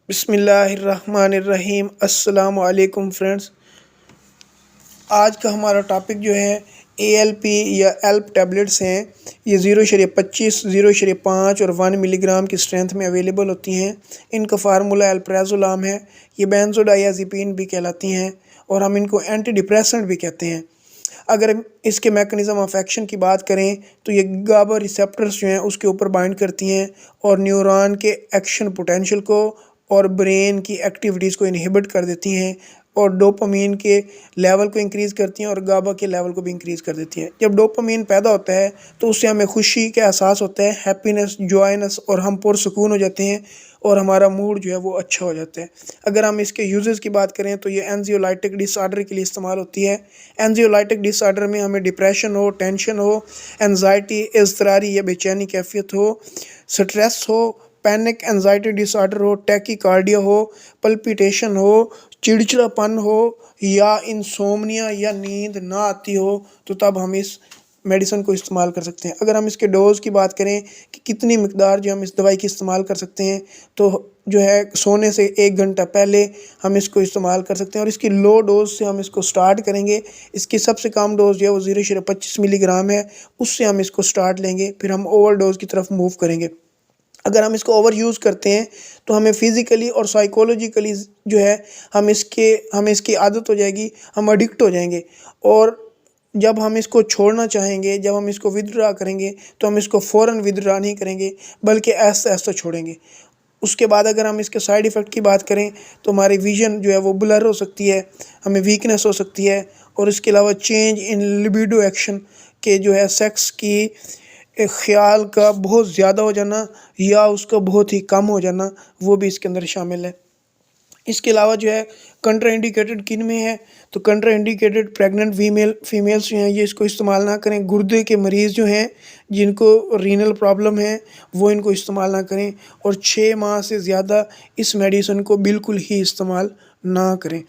बिस्मिल्लाहिर्रहमानिर्रहीम। अस्सलाम वालेकुम फ्रेंड्स। आज का हमारा टॉपिक जो है ALP या एल्प टैबलेट्स हैं। ये 0.25, 0.5 और 1 मिलीग्राम की स्ट्रेंथ में अवेलेबल होती हैं। इनका फार्मूला अल्प्राज़ोलाम है। ये बेंज़ोडाइआज़ेपिन भी कहलाती हैं और हम इनको एंटी डिप्रेसेंट भी कहते हैं। अगर इसके मैकेनिज़्म ऑफ एक्शन की बात करें तो ये गाबा रिसेप्टर्स जो हैं उसके ऊपर बाइंड करती हैं और न्यूरॉन के एक्शन पोटेंशियल को और ब्रेन की एक्टिविटीज़ को इनहिबिट कर देती हैं और डोपामीन के लेवल को इंक्रीज़ करती हैं और गाबा के लेवल को भी इंक्रीज़ कर देती हैं। जब डोपामीन पैदा होता है तो उससे हमें खुशी का एहसास होता है, हैप्पीनेस, जॉयनेस, और हम पुरसुकून हो जाते हैं और हमारा मूड जो है वो अच्छा हो जाता है। अगर हम इसके यूजेस की बात करें तो ये एंग्जाइटिक डिसऑर्डर के लिए इस्तेमाल होती है। एंग्जाइटिक डिसऑर्डर में हमें डिप्रेशन हो, टेंशन हो, एंजाइटी, इज़्तिरारी या बेचैनी कैफियत हो, स्ट्रेस हो, पैनिक एंजाइटी डिसऑर्डर हो, टैकीकार्डिया हो, पल्पिटेशन हो, चिड़चिड़ापन हो या इंसोम्निया या नींद ना आती हो, तो तब हम इस मेडिसिन को इस्तेमाल कर सकते हैं। अगर हम इसके डोज़ की बात करें कि कितनी मिकदार जो हम इस दवाई की इस्तेमाल कर सकते हैं, तो जो है सोने से 1 घंटा पहले हम इसको इस्तेमाल कर सकते हैं और इसकी लो डोज़ से हम इसको स्टार्ट करेंगे। इसकी सबसे कम डोज़ जो है वो 0.25 मिलीग्राम है, उससे हम इसको स्टार्ट लेंगे, फिर हम ओवर डोज़ की तरफ मूव करेंगे। अगर हम इसको ओवर यूज़ करते हैं तो हमें फ़िज़िकली और साइकोलॉजिकली जो है हमें इसकी आदत हो जाएगी, हम एडिक्ट हो जाएंगे और जब हम इसको छोड़ना चाहेंगे, जब हम इसको विथड्रॉ करेंगे तो हम इसको फ़ौरन विथड्रॉ नहीं करेंगे बल्कि ऐसा छोड़ेंगे। उसके बाद अगर हम इसके साइड इफ़ेक्ट की बात करें तो हमारी विज़न जो है वो ब्लर हो सकती है, हमें वीकनेस हो सकती है और इसके अलावा चेंज इन लिबिडो एक्शन के जो है सेक्स की एक ख़्याल का बहुत ज़्यादा हो जाना या उसका बहुत ही कम हो जाना, वो भी इसके अंदर शामिल है। इसके अलावा जो है कंट्रा इंडिकेटेड किन में है, तो कंट्रा इंडिकेटेड प्रेग्नेंट फीमेल्स जो हैं ये इसको इस्तेमाल ना करें। गुर्दे के मरीज़ जो हैं जिनको रीनल प्रॉब्लम है वो इनको इस्तेमाल ना करें और 6 माह से ज़्यादा इस मेडिसिन को बिल्कुल ही इस्तेमाल ना करें।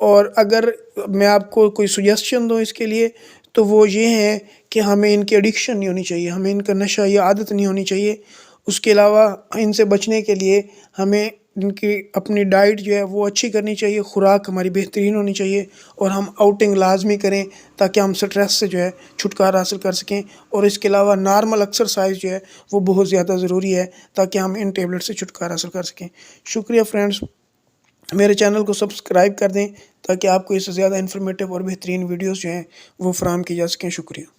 और अगर मैं आपको कोई सजेशन दूँ इसके लिए तो वो ये है कि हमें इनकी एडिक्शन नहीं होनी चाहिए, हमें इनका नशा या आदत नहीं होनी चाहिए। उसके अलावा इनसे बचने के लिए हमें इनकी अपनी डाइट जो है वो अच्छी करनी चाहिए, खुराक हमारी बेहतरीन होनी चाहिए और हम आउटिंग लाजमी करें ताकि हम स्ट्रेस से जो है छुटकारा हासिल कर सकें। और इसके अलावा नॉर्मल एक्सरसाइज जो है वो बहुत ज़्यादा ज़रूरी है ताकि हम इन टेबलेट से छुटकारा हासिल कर सकें। शुक्रिया फ्रेंड्स, मेरे चैनल को सब्सक्राइब कर दें ताकि आपको इससे ज़्यादा इन्फॉर्मेटिव और बेहतरीन वीडियोस जो हैं वो फराहम की जा सकें। शुक्रिया।